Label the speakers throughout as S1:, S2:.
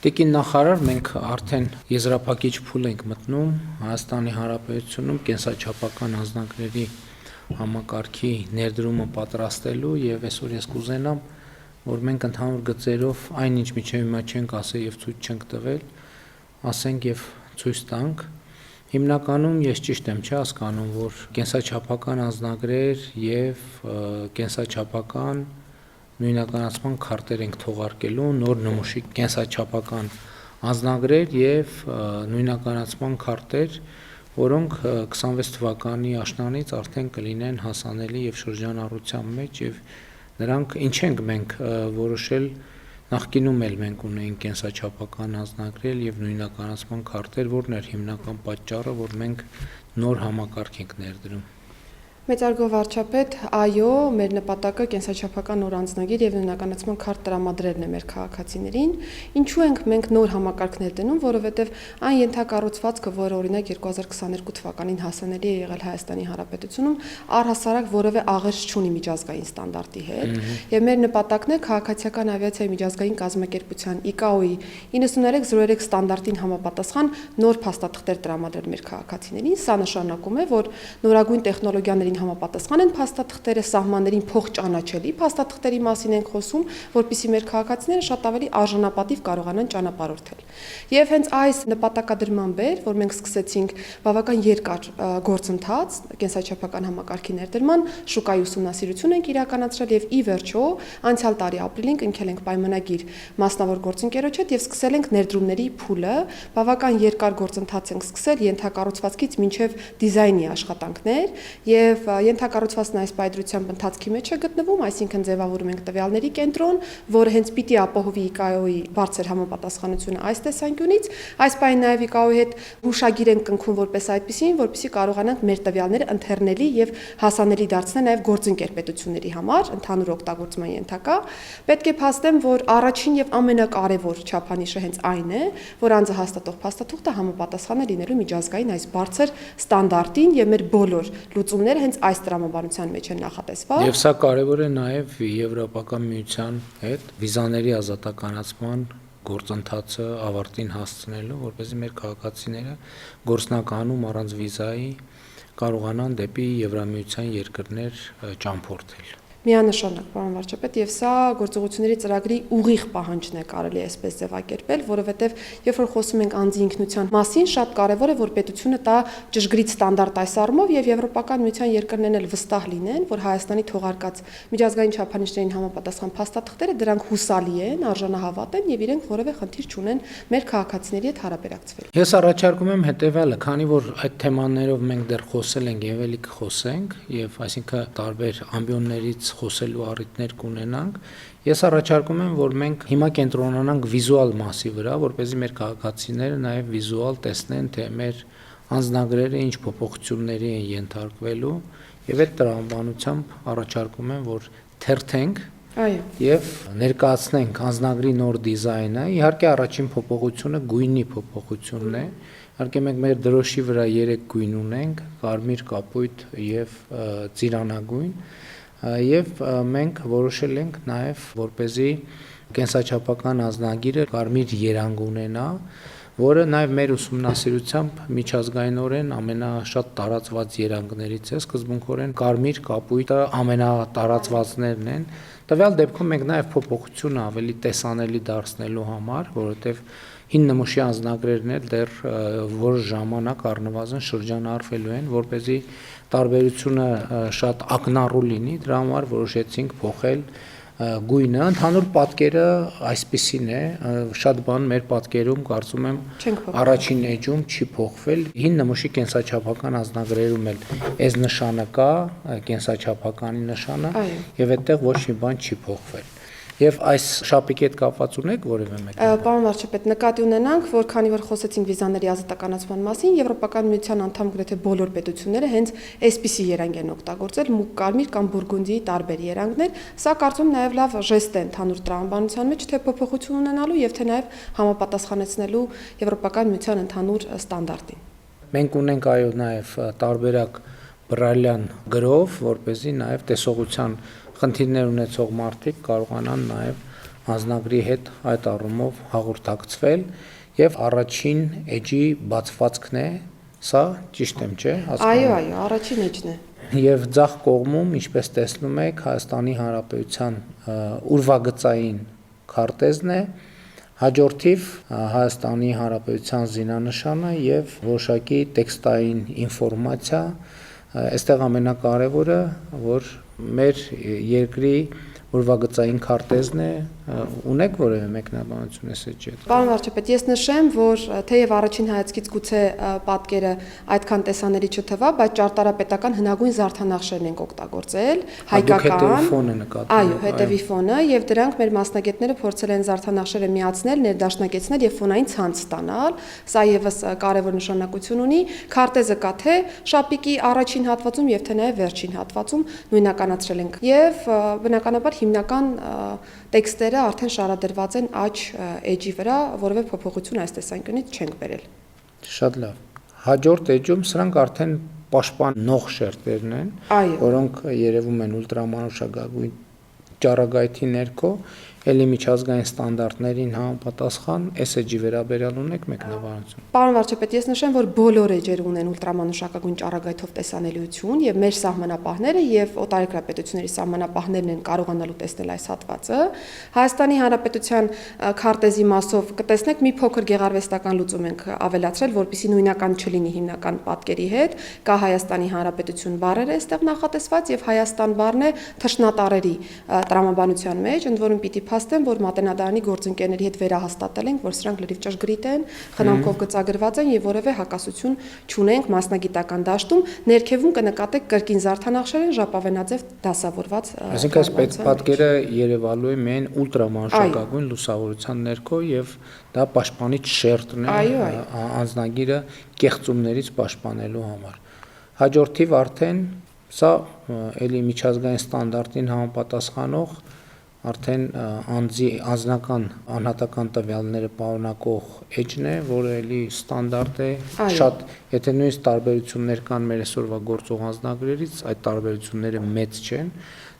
S1: Տիկին նախարար, մենք արդեն եզրափակիչ փուլ ենք մտնում Հայաստանի Հանրապետությունում կենսաչափական անձնագրերի համակարգի ներդրումը պատրաստելու եւ այսօր ես կուզենամ, որ մենք ընդհանուր գծերով այնինչ միջև հիմա չենք ասել եւ ցույց չենք տվել, ասենք եւ ցույց տանք։ Հիմնականում ես ճիշտ եմ չի հասկանում, որ կենսաչափական անձնագրեր եւ կենսաչափական նույնականացման քարտեր ենք թողարկելու նոր նմուշի կենսաչափական անձնագրեր եւ նույնականացման քարտեր, որոնք 26 թվականի աշնանից արդեն կլինեն հասանելի եւ շրջանառության մեջ եւ նրանք ինչ ենք մենք որոշել նախկինում էլ մենք ունեինք կենսաչափական անձնագրեր եւ նույնականացման քարտեր, որն էր հիմնական պատճառը, որ մենք նոր համակարգ ենք ներդրում։
S2: Մեծարգո վարչապետ, այո, մեր նպատակը կենսաչափական նոր անձնագիր եւ նույնականացման քարտ տրամադրելն է մեր քաղաքացիներին։ Ինչու ենք մենք նոր համակարգներ դնում, որովհետեւ այն ենթակառուցվածքը, որը օրինակ 2022 թվականին հասանելի է եղել Հայաստանի Հանրապետությունում, առհասարակ որևէ աղերս չունի միջազգային ստանդարտի հետ, եւ մեր նպատակն է քաղաքացիական ավիացիայի միջազգային կազմակերպության ICAO-ի 9303 ստանդարտին համապատասխան նոր փաստաթղթեր տրամադրել մեր քաղաքացիներին։ Սա նշանակում է, որ նորագույն տեխնոլոգիաների համապատասխան են փաստաթղթերը, սահմաններին փոխճանաչելի փաստաթղթերի մասին ենք խոսում, որպեսզի մեր քաղաքացիները շատ ավելի արժանապատիվ կարողանան ճանապարհորդել։ Եվ հենց այս նպատակադրմամբ էր, որ մենք սկսեցինք բավական երկար գործընթաց կենսաչափական համակարգի ներդրման, շուկայի ուսումնասիրություն ենք իրականացրել եւ ի վերջո անցյալ տարի ապրիլին կնքել ենք պայմանագիր մասնավոր գործընկերոջ հետ եւ սկսել ենք ներդրումների փուլը։ Բավական երկար գործընթաց ենք սկսել ենթակառուցվածքից մինչեւ դիզայնի աշխատանքներ եւ ենթակառուցվածքն այս պայծրությամբ ընթացքի մեջ է գտնվում, այսինքն ձևավորում ենք տվյալների կենտրոն, որը հենց պիտի ապահովի ICAO-ի բարձր համապատասխանությունը այս տեսանկյունից, այս պայն նաեւ ICAO-ի հետ հուշագիր ենք կնքում որպես այդպեսին, որպեսզի կարողանանք մեր տվյալները ընթերնելի եւ հասանելի դարձնել նաեւ գործընկեր պետությունների համար, ընդհանուր օգտագործման ենթակա։ Պետք է փաստեմ, որ առաջին եւ ամենակարևոր չափանիշը հենց այն է, որ անձը հաստատող փաստաթուղթը համապատասխան է լինելու միջազգային այս բարձր ստանդարտին եւ մեր բոլոր լուծումները հենց այս տրամաբանության մեջ են նախատեսված։
S1: Եվ սա կարևոր է նաև Եվրոպական միության հետ վիզաների ազատականացման գործընթացը ավարտին հասցնելու, որպեսզի մեր քաղաքացիները գործնականում առանց վիզայի կարողանան դեպի Եվրամիության երկրներ ճամփորդել։
S2: Միանշանակ, պարոն վարչապետ, եւ սա գործողությունների ծրագրի ուղիղ պահանջն է, կարելի է այսպես ձևակերպել, որովհետեւ երբ որ խոսում ենք անձի ինքնության մասին, շատ կարեւոր է, որ պետությունը տա ճշգրիտ ստանդարտ այս առումով եւ Եվրոպական միության երկրներն էլ վստահ լինեն, որ Հայաստանի թողարկած միջազգային չափանիշներին համապատասխան փաստաթղթերը դրանք հուսալի են, արժանահավատ են եւ իրենք որևէ խնդիր չունեն մեր քաղաքացիների հետ հարաբերակցվել։
S1: Ես առաջարկում եմ հետեւյալը, քանի որ այդ թեմաներով մենք դեռ խոսել ենք եւ ելի կխոսենք եւ այսինքն տարբեր ամբիոններից խոսելու առիթներ կունենանք, ես առաջարկում եմ, որ մենք հիմա կենտրոնանանք վիզուալ մասի վրա, որպեսզի մեր քաղաքացիները նաև վիզուալ տեսնեն, թե մեր անձնագրերը ինչ փոփոխությունների են ենթարկվելու, եւ այդ տրամաբանությամբ առաջարկում եմ, որ թերթենք եւ ներկայացնենք անձնագրի նոր դիզայնը։ Իհարկե առաջին փոփոխությունը գույնի փոփոխությունն է։ Իհարկե մենք մեր դրոշի վրա 3 գույն ունենք՝ կարմիր, կապույտ եւ ծիրանագույն։ Եվ մենք որոշել ենք նաև, որպեսզի կենսաչափական անձնագիրը կարմիր երանգ ունենա, որը նաև մեր ուսումնասիրությամբ միջազգայինորեն ամենաշատ տարածված երանգներից է, սկզբունքորեն կարմիր կապույտը ամենատարածվածներն են։ Տվյալ դեպքում մենք նաև փոփոխությունը ավելի տեսանելի դարձնելու համար, որովհետև հին նմուշի անձնագրերն էլ դեռ որ ժամանակ առնվազն շրջանառվելու են, որպեսզի տարբերությունը շատ ակնառու լինի, դրա համար որոշեցինք փոխել գույնը, ընդհանուր պատկերը այսպիսին է, շատ բան մեր պատկերում կարծում եմ առաջին էջում չի փոխվել, հին նմուշի կենսաչափական անձնագրերում էլ այս նշանը կա, կենսաչափականի նշանը, եւ այդտեղ ոչ մի բան չի փոխվել։ Եվ այս շապիկի հետ կապված ունեք որևէ մեկ։
S2: Պարոն վարչապետ, նկատի ունենանք, որ քանի որ խոսեցինք վիզաների ազատականացման մասին, Եվրոպական միության անդամ գրեթե բոլոր պետությունները հենց այսպիսի երանգ են օգտագործել, մուգ կարմիր կամ բուրգունդիի տարբեր երանգներ։ Սա կարծում նաև լավ ժեստ է ընդհանուր տրամաբանության մեջ, թե փոփոխություն ունենալու եւ թե նաև համապատասխանեցնելու Եվրոպական միության ընդհանուր ստանդարտին։
S1: Մենք ունենք այո նաև տարբերակ բրայլյան գրով, որպեսզի նաև տեսողության խնդիրներ ունեցող մարդիկ կարողանան նաև անձնագրի հետ այդ առումով հաղորդակցվել եւ առաջին էջի բացվածքն է, սա ճիշտ եմ, չէ՞,
S2: Այո, առաջին էջն է։
S1: Եվ ձախ կողմում, ինչպես տեսնում եք, Հայաստանի Հանրապետության ուրվագծային քարտեզն է, հաջորդիվ Հայաստանի Հանրապետության զինանշանը եւ որոշակի տեքստային ինֆորմացիա, այստեղ ամենակարևորը, որ մեր երկրի ուրվագծային քարտեզն է, ունեք որևէ մեկնաբանություն այս էջի հետ։
S2: Պարոն վարչապետ, ես նշեմ, որ թեև առաջին հայացքից գուցե պատկերը այդքան տեսանելի չթվա, բայց ճարտարապետական հնագույն զարդանախշերն ենք օգտագործել, հայկական։ Այո, հետևի ֆոնը, եւ դրանք մեր մասնագետները փորձել են զարդանախշերը միացնել, ներդաշնակեցնել եւ ֆոնային ցանց ստանալ։ Սա եւս կարևոր նշանակություն ունի։ Քարտեզը կա թե շապիկի առաջին հատվածում եւ թե նաեւ վերջին հատվածում նույնականացրել ենք։ Եվ բնականաբար հիմնական տեքստերը արդեն շարադրված են աջ էջի վրա, որևէ փոփոխություն այս տեսանկյունից չենք բերել։
S1: Շատ լավ։ Հաջորդ էջում սրանք արդեն պաշտպանող շերտերն են, որոնք երևում են ուլտրամանուշակագույն ճառագայթի ներքո, ելի միջազգային ստանդարտներին համապատասխան այս էջի վերաբերյալ ունեք մեկնաբանություն։
S2: Պարոն վարչապետ, ես նշեմ, որ բոլոր էջերը ունեն ուլտրամանուշակագույն ճառագայթով տեսանելիություն եւ մեր սահմանապահները եւ օտարերկրապետությունների սահմանապահներն են կարողանալու տեսնել այս հատվածը։ Հայաստանի Հանրապետության քարտեզի մասով կտեսնեք մի փոքր գեղարվեստական լուծում ենք ավելացրել, որպեսզի նույնական չլինի հիմնական պատկերի հետ։ Կա Հայաստանի Հանրապետություն բառերը այստեղ նախատեսված եւ Հայաստան բառն է թշնատարերի տրամաբանության մեջ, ընդ որում պիտի փաստեմ, որ Մատենադարանի գործընկերների հետ վերահաստատել ենք, որ սրանք լրիվ ճշգրիտ են, խնամքով գծագրված են եւ որևէ հակասություն չունենք մասնագիտական դաշտում, ներքևում կնկատեք կրկին զարդանախշեր են ժապավենաձև դասավորված։
S1: Այսինքն այս պատկերը երևալու է միայն ուլտրամանուշակագույն լուսավորության ներքո եւ դա պաշտպանիչ շերտն է անձնագիրը կեղծումներից պաշտպանելու համար։ Հաջորդիվ արդեն սա էլի միջազգային ստանդարտին համապատասխանող արդեն անձնական անհատական տվյալները պարունակող էջն է, որը էլի ստանդարտ է, շատ, եթե նույնիսկ տարբերություններ կան մեր այսօրվա գործող անձնագրերից, այդ տարբերությունները մեծ չեն,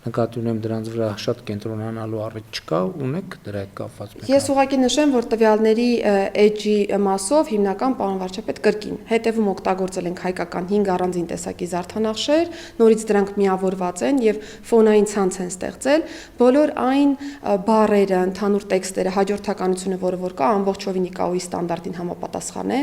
S1: նկատի ունեմ դրանց վրա շատ կենտրոնանալու առիթ չկա, ունեք դրա հետ կապված։
S2: Ես ուղղակի նշեմ, որ տվյալների էջի մասով հիմնական պարոն վարչապետ կրկին հետևում օգտագործել ենք հայկական 5 առանձին տեսակի զարդանախշեր, նորից դրանք միավորված են եւ ֆոնային ցանց են ստեղծել, բոլոր այն բառերը, ընդհանուր տեքստերը, հաջորդականությունը, որը որ կա, ամբողջովին ICAO-ի ստանդարտին համապատասխան է,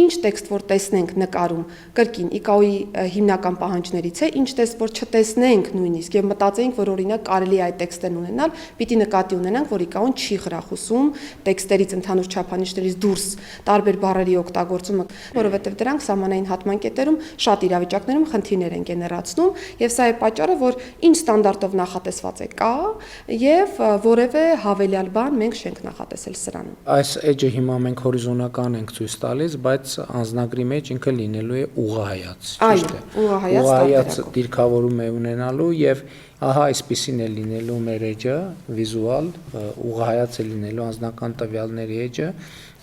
S2: ինչ տեքստ որ տեսնենք նկարում, կրկին ICAO-ի հիմնական պահանջներից է, ինչ տեքստ որ չտեսնենք նույնիսկ եւ մտածենք, որ օրինակ կարելի է այդ տեքստերն ունենալ, պիտի նկատի ունենանք, որ ICAO-ն չի խրախուսում տեքստերից ընդհանուր չափանիշներից դուրս տարբեր բառերի օգտագործումը, որովհետեւ դրանք սահմանային հատման կետերում շատ իրավիճակներում խնդիրներ են գեներացնում, եւ սա է պատճառը, որ ինչ ստանդարտով նախատեսված է կա եւ որևէ հավելյալ բան մենք չենք նախատեսել սրանում։
S1: Այս էջը հիմա մենք հորիզոնական ենք ցույց տալիս, բայց անձնագրի մեջ ինքը լինելու է ուղղահայաց, ճիշտ է։ Ուղղահայաց դիրքավորում է ունենալու եւ ահա այսպեսին է լինելու մեր էջը, վիզուալ, ուղղահայաց է լինելու անձնական տվյալների էջը,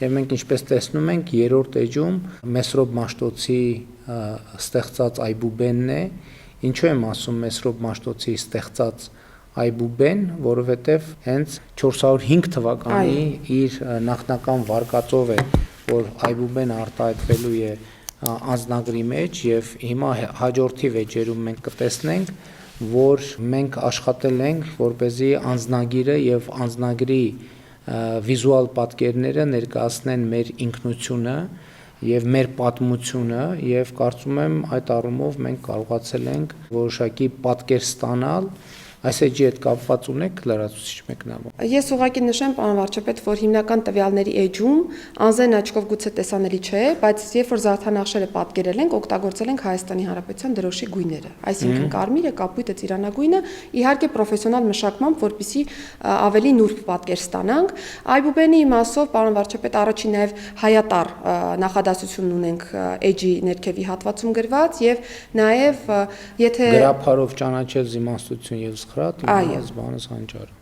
S1: եւ մենք ինչպես տեսնում ենք, երրորդ էջում Մեսրոբ Մաշտոցի ստեղծած այբուբենն է, ինչու եմ ասում Մեսրոբ Մաշտոցի ստեղծած այբուբեն, որովհետև հենց 405 թվականի իր նախնական վարկածով է, որ այբուբենը արտահայտվելու է անձնագրի մեջ եւ հիմա հաջորդի վեճերում մենք կտեսնենք, որ մենք աշխատել ենք, որպեսզի անձնագիրը եւ անձնագրի վիզուալ պատկերները ներկայացնեն մեր ինքնությունը եւ մեր պատմությունը եւ կարծում եմ այդ առումով մենք կարողացել ենք որոշակի պատկեր ստանալ Այս էջի հետ կապված ունեք լրացուցիչ մեկնաբան։
S2: Ես ուղղակի նշեմ, պարոն վարչապետ, որ հիմնական տվյալների էջում անզեն աչքով գուցե տեսանելի չէ, բայց երբ որ զարդանախշերը պատկերել ենք, օգտագործել ենք Հայաստանի Հանրապետության դրոշի գույները, այսինքն կարմիրը, կապույտը, ծիրանագույնը, իհարկե պրոֆեսիոնալ մշակմամբ, որպեսզի ավելի նուրբ պատկեր ստանանք։ Այբուբենի մասով, պարոն վարչապետ, առաջին նաև հայատար նախադասություն ունենք էջի ներքևի հատվածում գրված եւ նաև եթե
S1: գրափարով ճանաչել զիմաստություն եւ սխրատ, բանս հանճարը։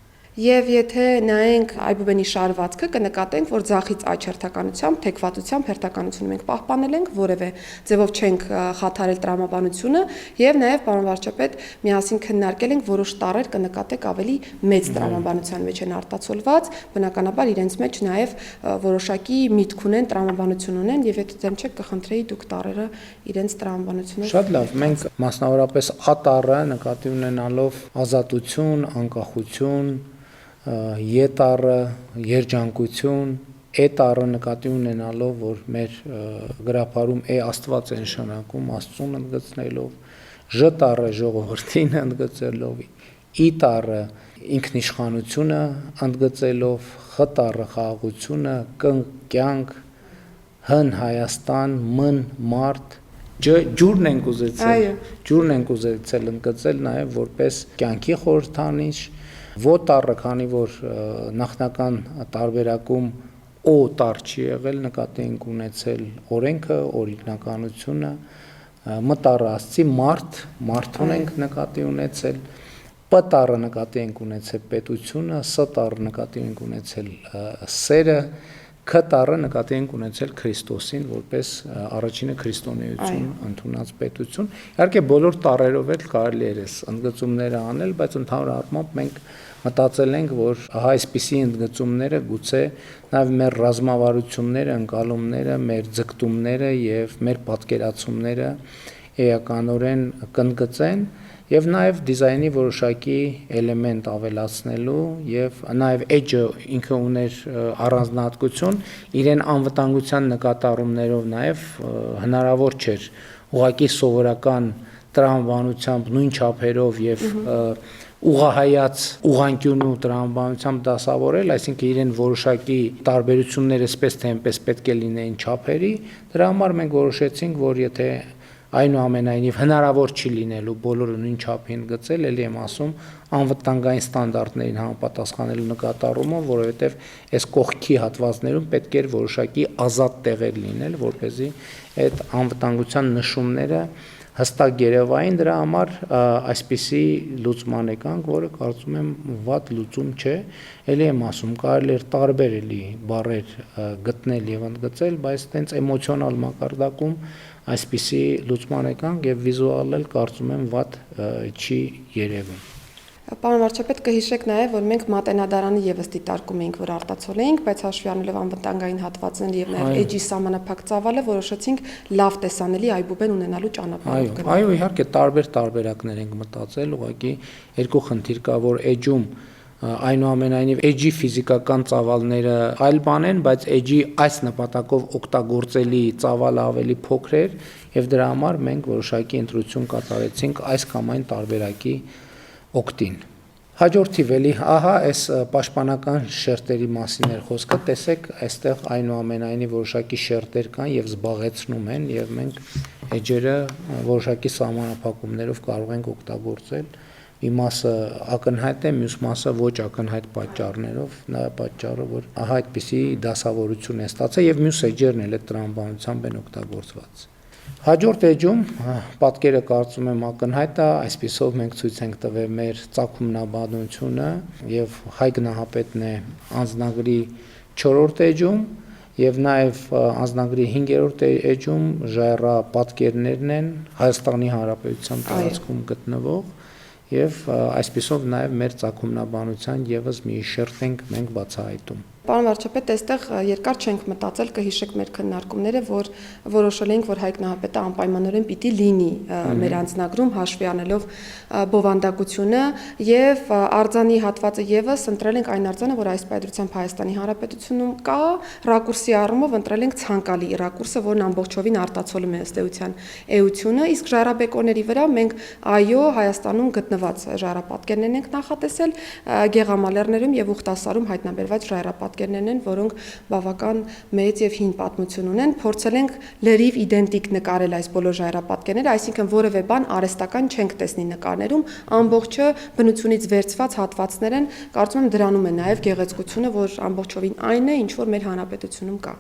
S2: Եվ եթե նայենք այբուբենի շարվածքը, կնկատենք, որ ձախից աջ հերթականությամբ, թեքվածությամբ հերթականությունը մենք պահպանել ենք, որևէ ձևով չենք խաթարել տրամաբանությունը, եւ նաեւ պարոն վարչապետ միասին քննարկել ենք որոշ տառեր կնկատեք ավելի մեծ տրամաբանության մեջ են արտացոլված, բնականաբար իրենց մեջ նաեւ որոշակի միտք ունեն, տրամաբանություն ունեն, եւ եթե դեմ չեք կխնդրեի դուք տառերը իրենց տրամաբանությունով։
S1: Շատ լավ, մենք մասնավորապես A տառը նկատի ունենալով ազատություն, անկախություն, Ե տառը երջանկություն, E տառը նկատի ունենալով, որ մեր գրապարում Աստված է նշանակում, Աստծուն ընդգծնելով, Ž տառը ժողովրդին ընդգծելով, I տառը ինքնիշխանությունը ընդգծելով, X տառը խաղաղությունը, Կ կյանք, Հ Հայաստան, M մարդ, ջուրն ենք ուզեցել ընդգծել նաև որպես կյանքի խորհրդանիշ, Ո տառը, քանի որ նախնական տարբերակում O տառ չի եղել, նկատի ենք ունեցել օրենքը, օրինականությունը, M տառը ասացի մարդուն ենք նկատի ունեցել, P տառը նկատի ենք ունեցել պետությունը, S տառը նկատի ենք ունեցել սերը, K տառը նկատի ենք ունեցել Քրիստոսին որպես առաջինը քրիստոնեություն ընդունած պետություն։ Իհարկե բոլոր տառերով էլ կարելի է ընդգծումները անել, բայց ընդհանուր առմամբ մենք մտածել ենք, որ այսպիսի ընդգծումները գուցե նաև մեր ռազմավարությունները, ընկալումները, մեր ձգտումները եւ մեր պատկերացումները էականորեն կընդգծեն եւ նաեւ դիզայնի որոշակի էլեմենտ ավելացնելու եւ նաեւ edge-ը ինքը ուներ առանձնահատկություն, իրեն անվտանգության նկատառումներով նաեւ հնարավոր չէր ուղղակի սովորական տրամաբանությամբ նույն չափերով եւ ուղղահայաց ուղղանկյունու տրամաբանությամբ դասավորել, այսինքն իրեն որոշակի տարբերություններ էսպես թե այնպես պետք է լինեին չափերի, դրա համար մենք որոշեցինք, որ եթե այնուամենայնիվ հնարավոր չի լինելու բոլորը նույն չափին գծել, ելի եմ ասում, անվտանգային ստանդարտներին համապատասխանելու նկատառումով, որովհետև այս կողքի հատվածներում պետք էր որոշակի ազատ տեղեր լինել, որպեսզի այդ անվտանգության նշումները հստակ երևային, դրա համար այսպիսի լուծման եկանք, որը կարծում եմ վատ լուծում չէ, ելի եմ ասում, կարելի էր տարբեր էլի բառեր գտնել եւ ընդգծել, բայց տենց էմոցիոնալ մակարդակում այսպիսի լուծման եկանք եւ վիզուալ էլ կարծում եմ վատ չի երևում։
S2: Պարոն վարչապետ, կհիշեք նաև, որ մենք մատենադարանը եւս դիտարկում էինք, որ արտացոլեինք, բայց հաշվի առնելով անվտանգային հատվածներ եւ նաև էջի սահմանափակ ծավալը, որոշեցինք լավ տեսանելի այբուբեն ունենալու ճանապարհով գնալ։
S1: Այո, իհարկե տարբեր տարբերակներ ենք մտածել, ուղղակի երկու խնդիր կա, որ էջում այնուամենայնիվ էջի ֆիզիկական ծավալները այլ բան են, բայց էջի այս նպատակով օգտագործելի ծավալը ավելի փոքր էր եւ դրա համար մենք որոշակի ընտրություն կատարեցինք այս կամ այն տարբերակի օգտին։ Հաջորդիվ էլի, ահա այս պաշտպանական շերտերի մասին էր խոսքը, տեսեք, այստեղ այնուամենայնիվ որոշակի շերտեր կան եւ զբաղեցնում են եւ մենք էջերը որոշակի սահմանափակումներով կարող ենք օգտագործել։ Մի մասը ակնհայտ է, մյուս մասը ոչ ակնհայտ պատճառներով, նա պատճառը, որ ահա այդպիսի դասավորություն է ստացել եւ մյուս էջերն էլ այդ տրամաբանությամբ են օգտագործված։ Հաջորդ էջում պատկերը կարծում եմ ակնհայտ է, այսպիսով մենք ցույց ենք տվել մեր ծագումնաբանությունը եւ Հայ գնահապետն է անձնագրի 4-րդ էջում եւ նաեւ անձնագրի 5-րդ էջում ժայռապատկերներն են Հայաստանի Հանրապետության տարածքում գտնվող եւ այսպիսով նաեւ մեր ծագումնաբանության եւս մի շերտ ենք մենք բացահայտում։
S2: Պարոն վարչապետ, այստեղ երկար չենք մտածել, կհիշեք մեր քննարկումները, որ որոշել ենք, որ Հայ գնահապետը անպայմանորեն պիտի լինի մեր անձնագրում հաշվի առնելով բովանդակությունը եւ արձանի հատվածը եւս ընտրել ենք այն արձանը, որ այս պայծրությամբ Հայաստանի Հանրապետությունում կա, ռակուրսի առումով ընտրել ենք ցանկալի ռակուրսը, որն ամբողջովին արտացոլում է ըստ էության էությունը, իսկ ժայռաբեկորների վրա մենք այո Հայաստանում գտնված ժայռապատկերներն ենք նախատեսել, Գեղամալերներում եւ Ուխտասարում հայտնաբերված ժայռապատկերներն են, որոնք բավական մեծ եւ հին պատմություն ունեն, փորձել ենք լրիվ իդենտիկ նկարել այս բոլոր ժայռապատկերները, այսինքն որևէ բան արհեստական չենք տեսնի նկարներում, ամբողջը բնությունից վերցված հատվածներ են, կարծում եմ դրանում է նաեւ գեղեցկությունը, որ ամբողջովին այն է, ինչ որ մեր հանրապետությունում կա։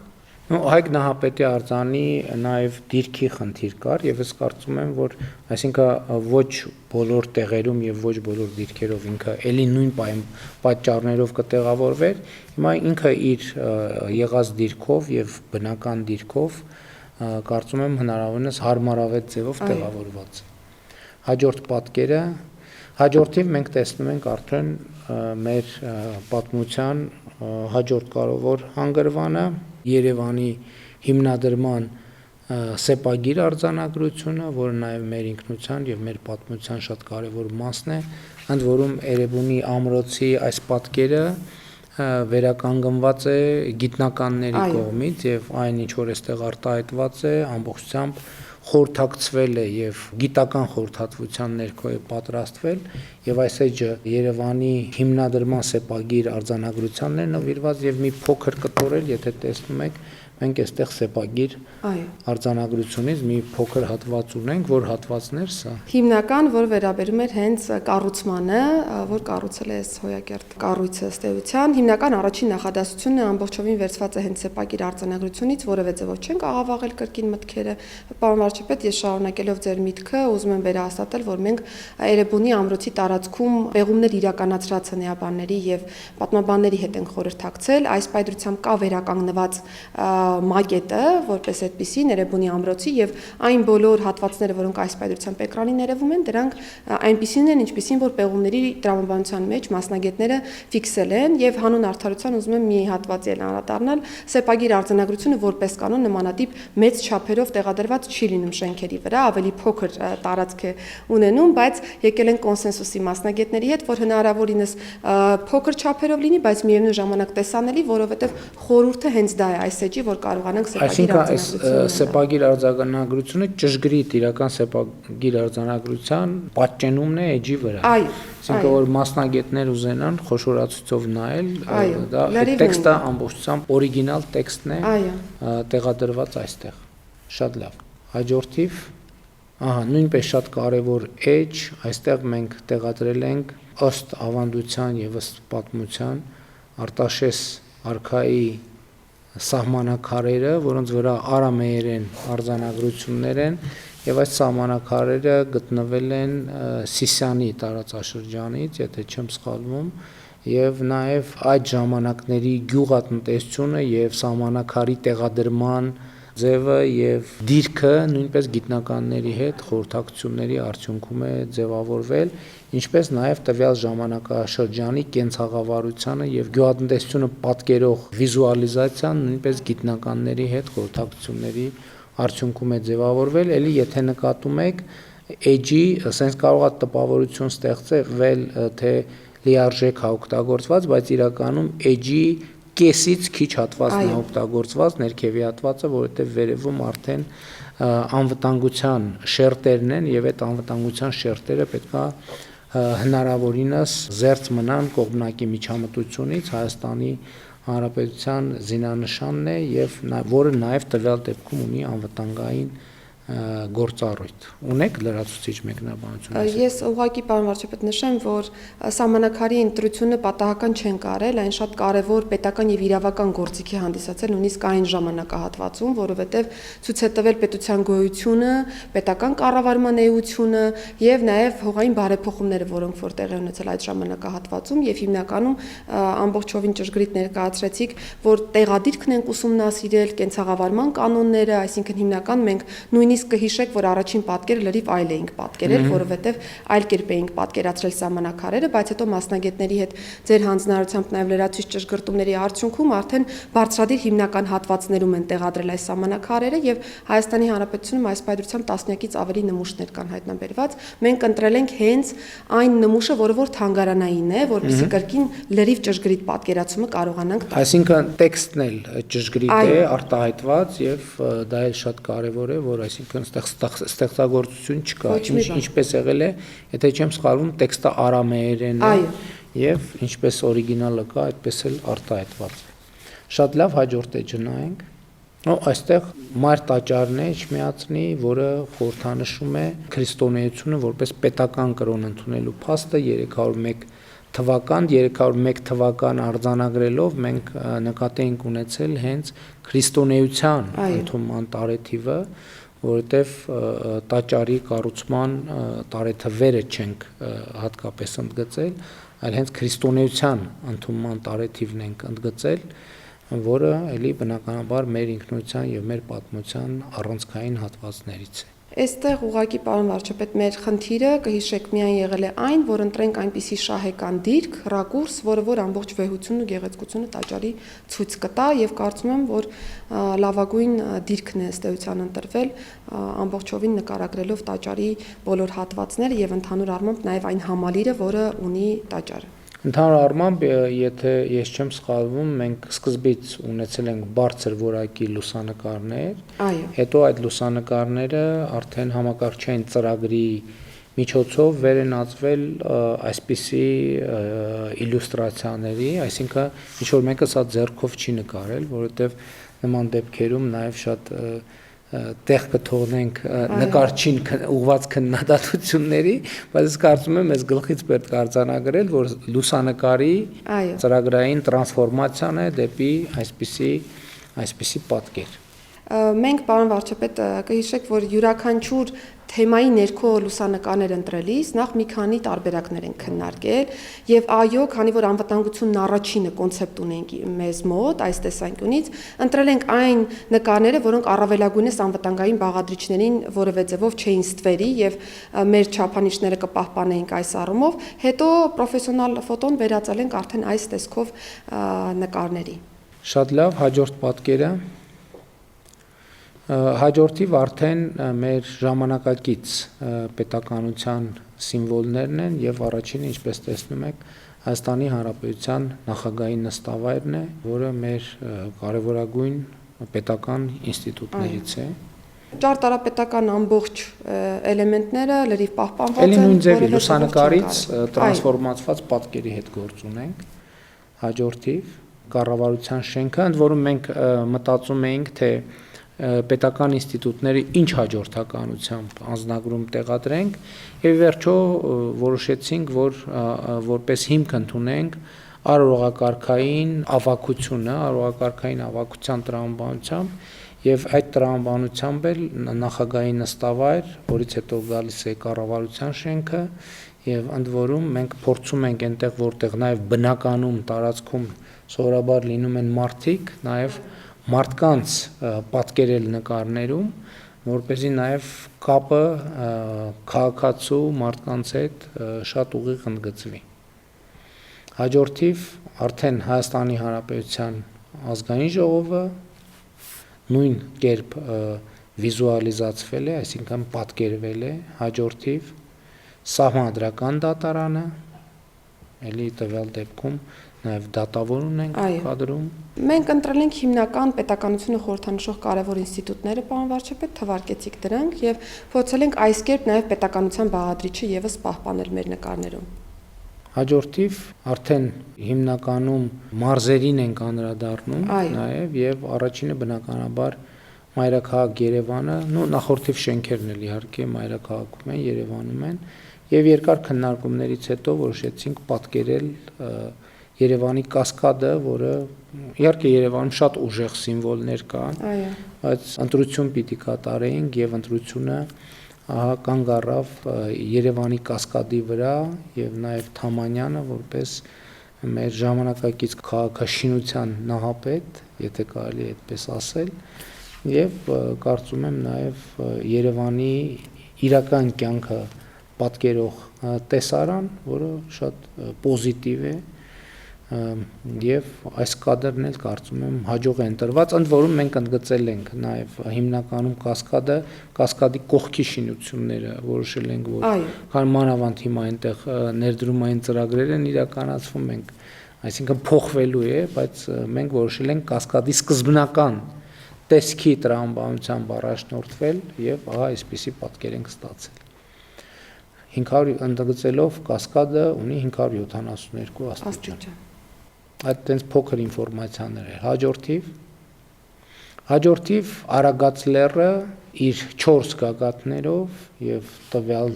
S1: Հայկ Նահապետի արձանի նաև դիրքի խնդիր կար եւ ես կարծում եմ, որ այսինքն ոչ բոլոր տեղերում եւ ոչ բոլոր դիրքերով ինքը ելի նույն պատճառներով կտեղավորվեր, հիմա ինքը իր եղած դիրքով եւ բնական դիրքով կարծում եմ հնարավորինս հարմարավետ ձևով տեղավորված է։ Հաջորդ պատկերը, հաջորդիվ մենք տեսնում ենք արդեն մեր պատմության հաջորդ կարևոր հանգրվանը Երևանի հիմնադրման սեպագիր արձանագրությունը, որը նաև մեր ինքնության եւ մեր պատմության շատ կարևոր մասն է, ընդ որում Էրեբունի ամրոցի այս պատկերը վերականգնված է գիտնականների կողմից եւ այն ինչ որ այստեղ արտահայտված է ամբողջությամբ խորհրդակցվել է եւ գիտական խորհրդատվության ներքո է պատրաստվել եւ այս էջը Երևանի հիմնադրման սեպագիր արձանագրությանն է նվիրված եւ մի փոքր կտորել, եթե տեսնում եք, մենք այստեղ սեպագիր արձանագրությունից մի փոքր հատված ունենք, որ հատվածն էր սա։
S2: Հիմնական, որ վերաբերում էր հենց կառուցմանը, որ կառուցել է Հոյակերտ կառույցը ըստ էության, հիմնական առաջին նախադասությունը ամբողջովին վերցված է հենց սեպագիր արձանագրությունից, որևէ ձևով չենք աղավաղել կրկին մտքերը։ Պարոն վարչապետ, ես շարունակելով ձեր միտքը, ուզում եմ վերահաստատել, որ մենք Էրեբունի ամրոցի տարածքում պեղումներ իրականացրած հնեաբանների եւ պատմաբանների հետ ենք խորհրդակցել, այս պայծրությամբ կա վերականգնված մակետը, որպես այդպիսին Էրեբունի ամրոցի եւ այն բոլոր հատվածները, որոնք այս պայծրությամբ էկրանին երևում են, դրանք այնպիսին են, ինչպիսին որ պեղումների տրամաբանության մեջ մասնագետները ֆիքսել են եւ հանուն արդարության ուզում եմ մի հատվածի էլ անդրադառնալ, սեպագիր արձանագրությունը որպես կանոն նմանատիպ մեծ չափերով տեղադրված չի լինում շենքերի վրա, ավելի փոքր տարածք է ունենում, բայց եկել են կոնսենսուսի մասնագետների հետ, որ հնարավորինս փոքր չափերով լինի, բայց միևնույն ժամանակ տեսանելի, որովհետեւ խորհուրդը հենց դա է այս էջի, որ կարողանանք
S1: սեպագիր արձանագրությունը ճշգրիտ իրական սեպագիր արձանագրության պատճենումն է էջի վրա։ Այսինքն որ մասնագետներ ուզենան խոշորացուցով նայել, դա տեքստը ամբողջությամբ օրիգինալ տեքստն է տեղադրված այստեղ։ Շատ լավ։ Հաջորդիվ, նույնպես շատ կարևոր էջ, այստեղ մենք տեղադրել ենք ըստ ավանդության եւ ըստ պատմության Արտաշես արքայի սահմանակարերը, որոնց վրա արամեերեն արձանագրություններ են եւ այս սահմանակարերը գտնվել են Սիսիանի տարածաշրջանից, եթե չեմ սխալվում, եւ նաեւ այդ ժամանակների գյուղատնտեսությունը եւ սահմանակարի տեղադրման ձևը եւ դիրքը նույնպես գիտնականների հետ խորհրդակցությունների արդյունքում է ձևավորվել, ինչպես նաեւ տվյալ ժամանակաշրջանի կենցաղավարությանը եւ գյուղատնտեսությունը պատկերող վիզուալիզացիան նույնպես գիտնականների հետ խորհրդակցությունների արդյունքում է ձևավորվել, ելի եթե նկատում եք էջի, ասենց կարող է տպավորություն ստեղծվել, թե լիարժեք է օգտագործված, բայց իրականում էջի կեսից քիչ հատվածն է օգտագործված, ներքևի հատվածը, որովհետև վերևում արդեն անվտանգության շերտերն են եւ այդ անվտանգության շերտերը պետքա հնարավորինս զերծ մնան կողմնակի միջամտությունից Հայաստանի Հանրապետության զինանշանն է եւ որը նաեւ տվյալ դեպքում ունի անվտանգային գործառույթ։ Ունեք լրացուցիչ մեկնաբանություն։
S2: Ես ուղղակի պարոն վարչապետ նշեմ, որ սահմանակարի ընտրությունը պատահական չեն կարել, այն շատ կարևոր պետական եւ իրավական գործիք է հանդիսացել նույնիսկ այն ժամանակահատվածում, որովհետեւ ցույց է տվել պետության գոյությունը, պետական կառավարման էությունը եւ նաեւ հողային բարեփոխումները, որոնք որ տեղի ունեցել այդ ժամանակահատվածում եւ հիմնականում ամբողջովին ճշգրիտ ներկայացրեցիք, որ տեղադիրքն ենք ուսումնասիրել, կենցաղավարման կանոնները, այսինքն հիմնական մենք նույնիսկ կհիշեք, որ առաջին պատկերը լրիվ այլ էինք պատկերել, որովհետև այլ կերպ էինք պատկերացրել սահմանակարերը, բայց հետո մասնագետների հետ ձեր հանձնարարությամբ նաև լրացուցիչ ճշգրտումների արդյունքում արդեն բարձրադիր հիմնական հատվածներում են տեղադրել այս սահմանակարերը եւ Հայաստանի Հանրապետությունում այս պայծրությամբ տասնյակից ավելի նմուշներ կան հայտնաբերված։ Մենք ընտրել ենք հենց այն նմուշը, որը որ թանգարանային է, որպեսզի կրկին լրիվ ճշգրիտ պատկերացումը կարողանանք տալ։
S1: Այսինքն տեքստն էլ ճշգրիտ է, արտահայտված եւ դա էլ շատ կարեւոր է, որ այսինքն ստեղծագործություն չկա, ինչպես եղել է, եթե չեմ սխալվում, տեքստը արամեերեն է եւ ինչպես օրիգինալը կա, այդպես էլ արտահայտված է։ Շատ լավ, հաջորդ էջը նայենք։ Այստեղ մայր տաճարն է Իջմիածնի, որը խորհրդանշում է քրիստոնեությունը որպես պետական կրոն ընդունելու փաստը 301 թվական 301 թվական արձանագրելով մենք նկատի ենք ունեցել հենց քրիստոնեության ընդունման տարեթիվը, որովհետև տաճարի կառուցման տարեթվերը չենք հատկապես ընդգծել, այլ հենց քրիստոնեության ընդունման տարեթիվն ենք ընդգծել, որը էլի բնականաբար մեր ինքնության եւ մեր պատմության առանցքային հատվածներից է։
S2: Այստեղ ուղղակի պարոն վարչապետ մեր խնդիրը կհիշեք միայն եղել է այն, որ ընտրենք այնպիսի շահեկան դիրք, ռակուրս, որը որ ամբողջ վեհությունն ու գեղեցկությունը տաճարի ցույց կտա եւ կարծում եմ, որ լավագույն դիրքն է ըստ էության ընտրվել ամբողջովին նկարագրելով տաճարի բոլոր հատվածները եւ ընդհանուր առմամբ նաեւ այն համալիրը, որը ունի տաճարը։
S1: Ընդհանուր առմամբ, եթե ես չեմ սխալվում, մենք սկզբից ունեցել ենք բարձր որակի լուսանկարներ, հետո այդ լուսանկարները արդեն համակարգչային ծրագրի միջոցով վեր են ածվել այսպիսի իլյուստրացիաների, այսինքն ինչ որ մեկը սա ձեռքով չի նկարել, որովհետև նման դեպքերում նաև շատ տեղ կթողնենք նկարչին ուղված քննադատությունների, բայց ես կարծում եմ այս գլխից պետք է արձանագրել, որ լուսանկարի ծրագրային տրանսֆորմացիան է դեպի այսպիսի պատկեր։
S2: Մենք պարոն վարչապետ կհիշեք, որ յուրաքանչյուր թեմայի ներքո լուսանկարներ ընտրելիս նախ մի քանի տարբերակներ են քննարկել եւ այո, քանի որ անվտանգությունն առաջինը կոնցեպտ ունենք մեզ մոտ այս տեսանկյունից, ընտրել ենք այն նկարները, որոնք առավելագույնս անվտանգային բաղադրիչներին որևէ ձևով չէին ստվերի եւ մեր չափանիշները կպահպանեինք այս առումով, հետո պրոֆեսիոնալ ֆոտոն վերածել ենք արդեն այս տեսքով նկարների։
S1: Շատ լավ, հաջորդ պատկերը Հաջորդիվ արդեն մեր ժամանակակից պետականության սիմվոլներն են եւ առաջինը, ինչպես տեսնում եք, Հայաստանի Հանրապետության նախագահի նստավայրն է, որը մեր կարևորագույն պետական ինստիտուտներից է։ Ճարտարապետական
S2: ամբողջ էլեմենտները լրիվ պահպանված են։
S1: Էլի նույն ձևի լուսանկարից տրանսֆորմացված պատկերի հետ գործ ունենք։ Հաջորդիվ կառավարության շենքը, ընդ որում մենք մտածում էինք, թե պետական ինստիտուտները ինչ հաջորդականությամբ անձնագրում տեղադրենք եւ վերջո որոշեցինք, որ որպես հիմք ընդունենք արարողակարգային ավագությունը, արարողակարգային ավագության տրամաբանությամբ եւ այդ տրամաբանությամբ էլ նախագահի նստավայր, որից հետո գալիս է կառավարության շենքը եւ ընդ որում մենք փորձում ենք այնտեղ, որտեղ նաեւ բնականում տարածքում սովորաբար լինում են մարդիկ, նաեւ մարդկանց պատկերել նկարներում, որպեսզի նաև կապը քաղաքացու մարդկանց հետ շատ ուղիղ ընդգծվի։ Հաջորդիվ արդեն Հայաստանի Հանրապետության ազգային ժողովը նույն կերպ վիզուալիզացվել է, այսինքն պատկերվել է, հաջորդիվ Սահմանադրական դատարանը, էլի տվյալ դեպքում նաև դատավոր ունենք կադրում։
S2: Մենք ընտրել ենք հիմնական պետականությունը խորհրդանշող կարևոր ինստիտուտները, պարոն վարչապետ, թվարկեցիք դրանք եւ փորձել ենք այս կերպ նաև պետականության բաղադրիչը եւս պահպանել մեր նկարներում։
S1: Հաջորդիվ արդեն հիմնականում մարզերին ենք անդրադառնում նաև եւ առաջինը բնականաբար մայրաքաղաք Երևանը, նախորդիվ շենքերն էլ իհարկե մայրաքաղաքում են, Երևանում են եւ երկար քննարկումներից հետո որոշեցինք պատկերել Երևանի կասկադը, որը իհարկե Երևանում շատ ուժեղ սիմվոլներ կան, բայց ընտրություն պիտի կատարեինք եւ ընտրությունը կանգ առավ Երևանի կասկադի վրա եւ նաեւ Թամանյանը որպես մեր ժամանակակից քաղաքաշինության նահապետ, եթե կարելի է այդպես ասել, եւ կարծում եմ նաեւ Երևանի իրական կյանքը պատկերող տեսարան, որը շատ պոզիտիվ է եւ այս կադրն էլ կարծում եմ հաջող է ընտրված, ընդ որում մենք ընդգծել ենք նաեւ հիմնականում կասկադի կողքի շինությունները որոշել ենք, որ քան մանավանդ հիմա այնտեղ ներդրումային ծրագրեր են իրականացվում, մենք այսինքն փոխվելու է, բայց մենք որոշել ենք կասկադի սկզբնական տեսքի տրամաբանությամբ առաջնորդվել եւ ահա այսպիսի պատկեր ենք ստացել։ 500 ընդգծելով կասկադը ունի 572 աստիճան։ Այդ տենց փոքր ինֆորմացիաներ է։ Հաջորդիվ Արագած լեռը իր 4 գագաթներով եւ տվյալ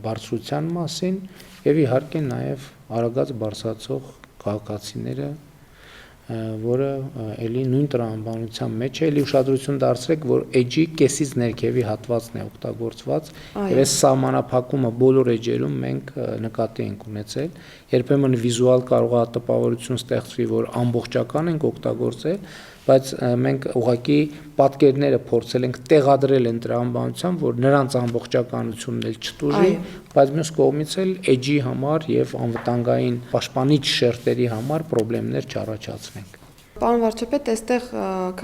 S1: բարձրության մասին եւ իհարկե նաեւ արագած բարձրացող քաղաքացիները, որը էլի նույն տրամաբանության մեջ է, էլի ուշադրություն դարձրեք, որ էջի կեսից ներքևի հատվածն է օգտագործված եւ այս սահմանափակումը բոլոր էջերում մենք նկատի ենք ունեցել, երբեմն վիզուալ կարող է տպավորություն ստեղծվի, որ ամբողջական ենք օգտագործել, բայց մենք ուղղակի պատկերները փորձել ենք տեղադրել են տրամաբանությամբ, որ նրանց ամբողջականությունն էլ չտուժի, բայց մյուս կողմից էլ էջի համար եւ անվտանգային պաշտպանիչ շերտերի համար խնդիրներ չառաջացնենք։
S2: Պարոն վարչապետ, այստեղ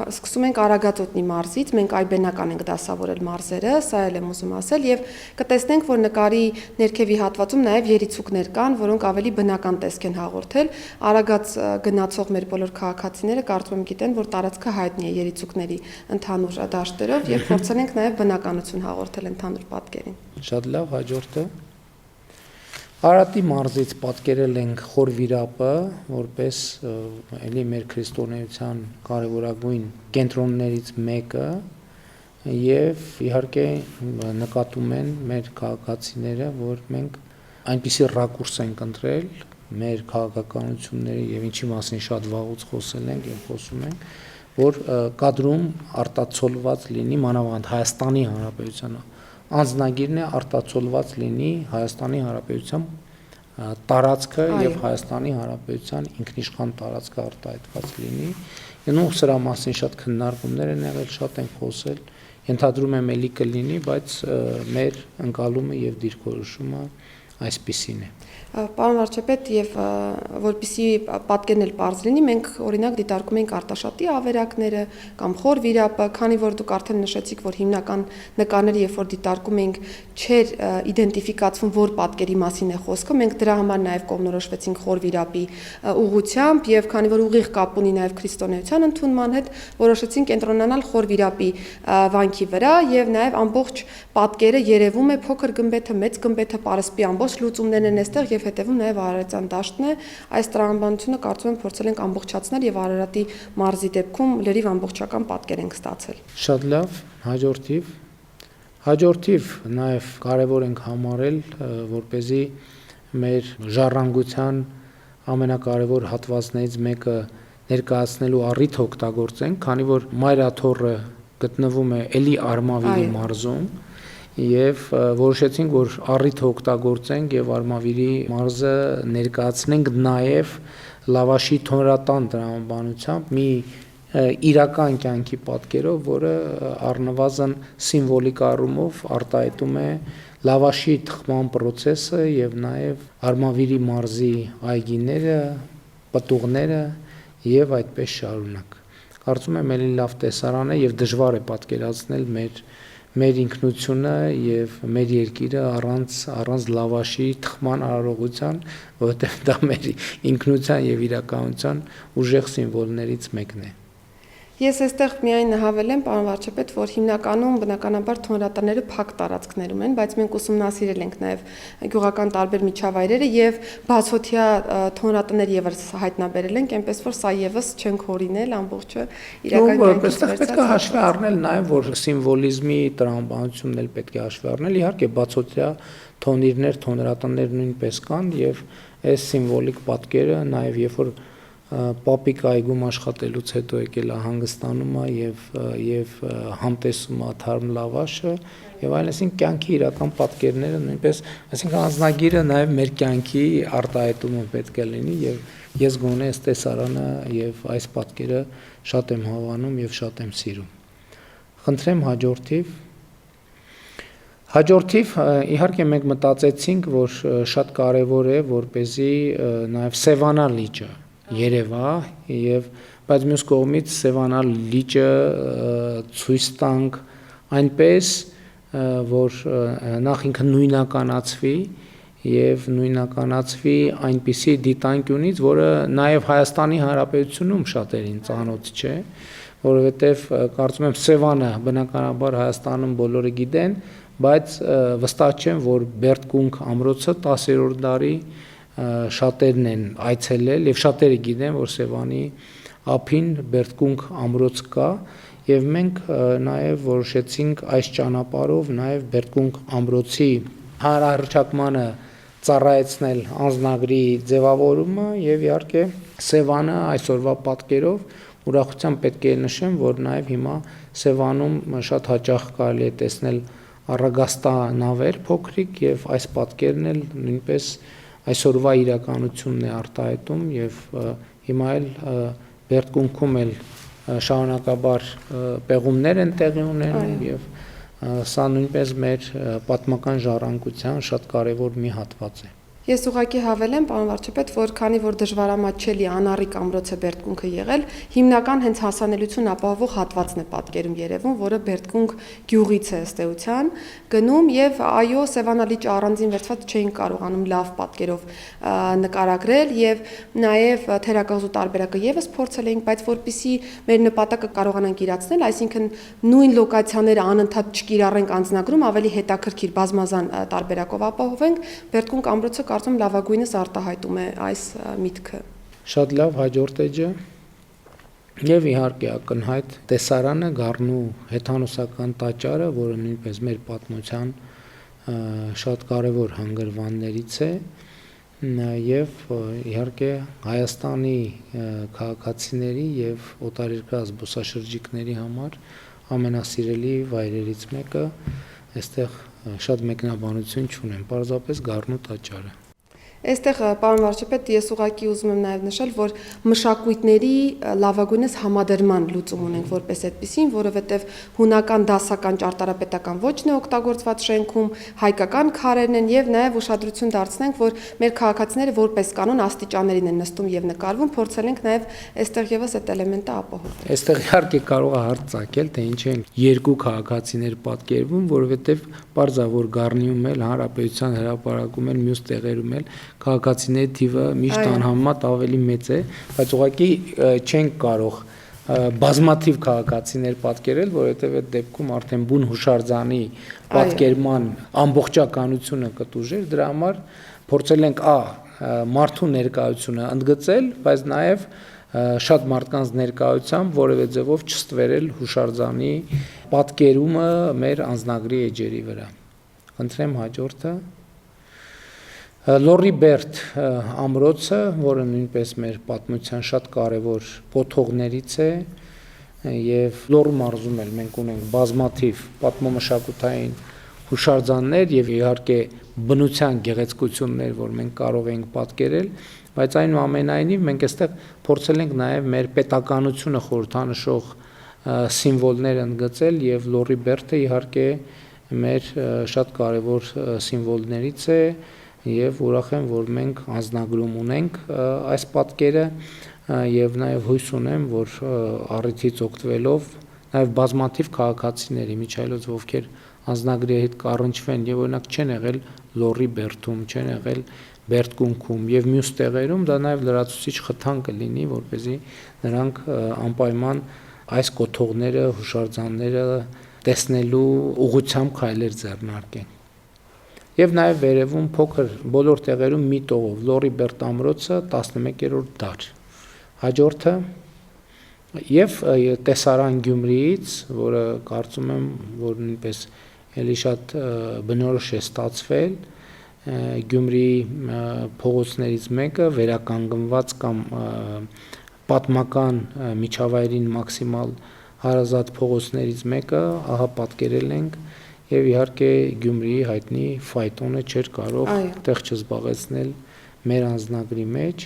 S2: սկսում ենք Արագածոտնի մարզից, մենք այբենական ենք դասավորել մարզերը, սա էլ եմ ուզում ասել, եւ կտեսնենք, որ նկարի ներքևի հատվածում նաեւ երիցուկներ կան, որոնք ավելի բնական տեսք են հաղորդել։ Արագած գնացող մեր բոլոր քաղաքացիները կարծում եմ գիտեն, որ տարածքը հայտնի է երիցուկների ընդհանուր դաշտերով եւ փորձել ենք նաեւ բնականություն հաղորդել ընդհանուր պատկերին։
S1: Շատ լավ, հաջորդը Արատի մարզից պատկերել ենք Խոր Վիրապը, որպես էլի մեր քրիստոնեության կարևորագույն կենտրոններից մեկը եւ իհարկե նկատում են մեր քաղաքացիները, որ մենք այնպիսի ռակուրս ենք ընտրել մեր քաղաքականությունների եւ ինչի մասին շատ վաղուց խոսել ենք եւ խոսում ենք, որ կադրում արտացոլված լինի մանավանդ Հայաստանի Հանրապետության անձնագիրն է արտացոլված լինի Հայաստանի Հանրապետության տարածքը եւ Հայաստանի Հանրապետության ինքնիշխան տարածքը արտահայտված լինի։ Ու սրա մասին շատ քննարկումներ են եղել, շատ են խոսել, ենթադրում եմ էլի կլինի, բայց մեր ընկալումը եւ դիրքորոշումը այսպիսին է։
S2: Պարոն վարչապետ, եւ որպեսզի պատկերն էլ պարզ լինի, մենք օրինակ դիտարկում ենք Արտաշատի ավերակները կամ Խոր Վիրապը, քանի որ դուք արդեն նշեցիք, որ հիմնական նկարները, երբ որ դիտարկում ենք, չէր իդենտիֆիկացվում, որ պատկերի մասին է խոսքը, մենք դրա համար նաեւ կողմնորոշվեցինք Խոր Վիրապի ուղղությամբ եւ քանի որ ուղիղ կապ ունի նաեւ քրիստոնեության ընդունման հետ, որոշեցինք կենտրոնանալ Խոր Վիրապի վանքի վրա եւ նաեւ ամբողջ պատկերը երևում է փոքր գմբեթը, մեծ գմբեթը, պարսպի ամբողջ լուծումներն են այստեղ եւ հետևում նաեւ Արարատյան դաշտն է։ Այս տրամաբանությունը կարծում եմ փորձել ենք ամբողջացնել եւ Արարատի մարզի դեպքում լրիվ ամբողջական պատկեր ենք ստացել։
S1: Շատ լավ, հաջորդիվ նաեւ կարեւոր ենք համարել, որպեսզի մեր ժառանգության ամենակարևոր հատվածներից մեկը ներկայացնելու առիթ օգտագործենք, քանի որ Մայրաթոռը գտնվում է էլի Արմավիրի մարզում եւ որոշեցինք, որ առիթը օգտագործենք եւ Արմավիրի մարզը ներկայացնենք նաեւ լավաշի թոնրատան տրամաբանությամբ մի իրական կյանքի պատկերով, որը առնվազն սիմվոլիկ առումով արտահայտում է լավաշի թխման process-ը եւ նաեւ Արմավիրի մարզի այգիները, պտուղները եւ այդպես շարունակ։ Կարծում եմ էլի լավ տեսարան է եւ դժվար է պատկերացնել մեր ինքնությունը եւ մեր երկիրը առանց լավաշի թխման արարողության, որովհետեւ դա մեր ինքնության եւ իրականության ուժեղ սիմվոլներից մեկն է։
S2: Ես այստեղ միայն հավելեմ, պարոն վարչապետ, որ հիմնականում բնականաբար թոնրատները փակ տարածքներում են, բայց մենք ուսումնասիրել ենք նաև գյուղական տարբեր միջավայրերը եւ բացօթյա թոնրատներ եւս հայտնաբերել ենք, այնպես որ սա եւս չենք հորինել ամբողջը իրական կյանքից
S1: վերցած։ Պետք է հաշվի առնել նաև, որ սիմվոլիզմի տրամաբանությունն էլ պետք է հաշվի առնել, իհարկե բացօթյա թոնիրներ, թոնրատներ նույնպես կան եւ այս սիմվոլիկ պատկերը նաև երբ որ Պապիկ այգում աշխատելուց հետո եկել է հանգստանում եւ համտեսում է թարմ լավաշը եւ այլն, այսինքն կյանքի իրական պատկերները նույնպես, այսինքն անձնագիրը նաեւ մեր կյանքի արտահայտումը պետք է լինի եւ ես գոնե այս տեսարանը եւ այս պատկերը շատ եմ հավանում եւ շատ եմ սիրում։ Խնդրեմ հաջորդիվ իհարկե մենք մտածեցինք, որ շատ կարեւոր է, որպեսզի նաեւ Սևանա լիճը երևա եւ բայց մյուս կողմից Սևանա լիճը ցույց տանք այնպես որ նախ ինքը նույնականացվի եւ նույնականացվի այնպիսի դիտանկյունից, որը նաեւ Հայաստանի Հանրապետությունում շատերին ծանոթ չէ, որովհետեւ կարծում եմ Սևանը բնականաբար Հայաստանում բոլորը գիտեն, բայց վստահ չեմ, որ Բերդկունք ամրոցը 10-րդ դարի շատերն են այցելել եւ շատերը գիտեն, որ Սևանի ափին Բերդկունք ամրոց կա եւ մենք նաեւ որոշեցինք այս ճանապարհով նաեւ Բերդկունք ամրոցի հանրահռչակմանը ծառայեցնել անձնագրի ձևավորումը եւ իհարկե Սևանը այսօրվա պատկերով ուրախությամբ պետք է նշեմ, որ նաեւ հիմա Սևանում շատ հաճախ կարելի է տեսնել առագաստա նավեր փոքրիկ եւ այս պատկերն էլ նույնպես այսօրվա իրականությունն է արտահայտում եւ հիմա էլ Բերդկունքում էլ շարունակաբար պեղումներ են տեղի ունենում եւ սա նույնպես մեր պատմական ժառանգության շատ կարեւոր մի հատված է։
S2: Ես ուղղակի հավելեմ, պարոն վարչապետ, որ քանի որ դժվարամատչելի անառիկ ամրոցը Բերդկունքը եղել, հիմնական հենց հասանելիություն ապահովող հատվածն է պատկերում երևում, որը Բերդկունք գյուղից է ըստ էության գնում եւ այո, Սևանալիճը առանձին վերցված չէին կարողանում լավ պատկերով նկարագրել եւ նաեւ թերակղզու տարբերակը եւս փորձել էինք, բայց որpիսի մեր նպատակը կարողանանք իրացնել, այսինքն նույն լոկացիաները անընդհատ չկիրառենք անձնագրում, ավելի հետաքրքիր բազմազան տարբերակով ապահովենք, Բերդկունք ամրոցը կարծում լավագույնս արտահայտում է այս միտքը։
S1: Շատ լավ, հաջորդ էջը եւ իհարկե ակնհայտ տեսարանը Գառնու հեթանոսական տաճարը, որը նույնպես մեր պատմության շատ կարեւոր հանգրվաններից է եւ իհարկե Հայաստանի քաղաքացիների եւ օտարերկրյա զբոսաշրջիկների համար ամենասիրելի վայրերից մեկը, այստեղ շատ մեկնաբանություն չունեմ, պարզապես Գառնու տաճարը։
S2: Այստեղ պարոն վարչապետ, ես ուղղակի ուզում եմ նաև նշել, որ մշակույթների լավագույնս համադրման լուծում ունենք որպես այդպիսին, որովհետև հունական դասական ճարտարապետական ոճն է օգտագործված շենքում, հայկական քարերն են եւ նաև ուշադրություն դարձնենք, որ մեր քաղաքացիները որպես կանոն աստիճաններին են նստում եւ նկարվում, փորձել ենք նաև այստեղ եւս այդ էլեմենտը ապահովել։
S1: Այստեղ իհարկե կարող է հարց ցակել, թե ինչ են երկու քաղաքացիներ պատկերվում, որովհետև պարզ է, որ Գառնիում էլ հանրապետության հրապարակում են մյուս տեղերում էլ քաղաքացիների թիվը միշտ անհամեմատ ավելի մեծ է, բայց ուղղակի չենք կարող բազմաթիվ քաղաքացիներ պատկերել, որովհետև այդ դեպքում արդեն բուն հուշարձանի պատկերման ամբողջականությունը կտուժեր, դրա համար փորձել ենք մարդու ներկայությունը ընդգծել, բայց նաև շատ մարդկանց ներկայությամբ որևէ ձևով չստվերել հուշարձանի պատկերումը մեր անձնագրի էջերի վրա։ Խնդրեմ հաջորդը Լորի Բերդ ամրոցը, որը նույնպես մեր պատմության շատ կարևոր կոթողներից է եւ Լոռու մարզում էլ մենք ունենք բազմաթիվ պատմամշակութային հուշարձաններ եւ իհարկե բնության գեղեցկություններ, որ մենք կարող ենք պատկերել, բայց այնուամենայնիվ մենք այստեղ փորձել ենք նաեւ մեր պետականությունը խորհրդանշող սիմվոլներ ընդգծել եւ Լորի Բերդը իհարկե մեր շատ կարևոր սիմվոլներից է եւ ուրախ եմ, որ մենք անձնագրում ունենք այս պատկերը եւ նաեւ հույս ունեմ, որ առիթից օգտվելով նաեւ բազմաթիվ քաղաքացիների միջայլոց, ովքեր անձնագրի հետ կառնչվեն եւ օրինակ չեն եղել Լոռի Բերդում, չեն եղել Բերդկունքում եւ մյուս տեղերում, դա նաեւ լրացուցիչ խթան կլինի, որպեսզի նրանք անպայման այս կոթողները, հուշարձանները տեսնելու ուղղությամբ քայլեր ձեռնարկեն։ Եվ նաև վերևում փոքր բոլոր տեղերում մի տողով Լորի Բերդ ամրոցը 11-րդ դար։ Հաջորդը եւ տեսարան Գյումրիից, որը կարծում եմ, որ նույնպես էլի շատ բնորոշ է ստացվել, Գյումրիի փողոցներից մեկը վերականգնված կամ պատմական միջավայրին մաքսիմալ հարազատ փողոցներից մեկը, ահա պատկերել ենք եւ իհարկե Գյումրիի հայտնի ֆայտոնը չէր կարող տեղ չզբաղեցնել մեր անձնագրի մեջ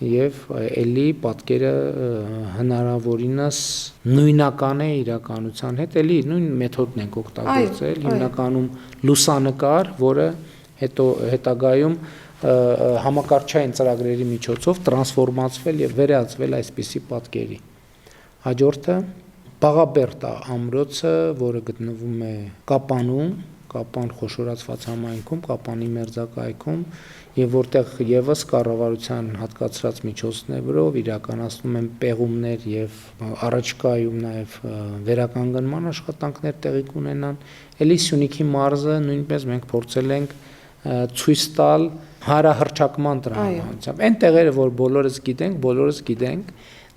S1: եւ էլի պատկերը հնարավորինս նույնական է իրականության հետ, էլի նույն մեթոդն ենք օգտագործել, հիմնականում լուսանկար, որը հետագայում համակարգչային ծրագրերի միջոցով տրանսֆորմացվել եւ վերածվել այսպիսի պատկերի։ Հաջորդը Բաղաբերդ ամրոցը, որը գտնվում է Կապանում, Կապան խոշորացված համայնքում, Կապանի մերձակայքում, եւ որտեղ եւս կառավարության հատկացրած միջոցներով իրականացնում են պեղումներ եւ առաջկայում նաեւ վերականգնման աշխատանքներ տեղի կունենան։ Էլի Սյունիքի մարզը նույնպես մենք փորձել ենք ցույց տալ հարահռչակման տրամաբանությամբ։ Այն տեղերը, որ բոլորս գիտենք,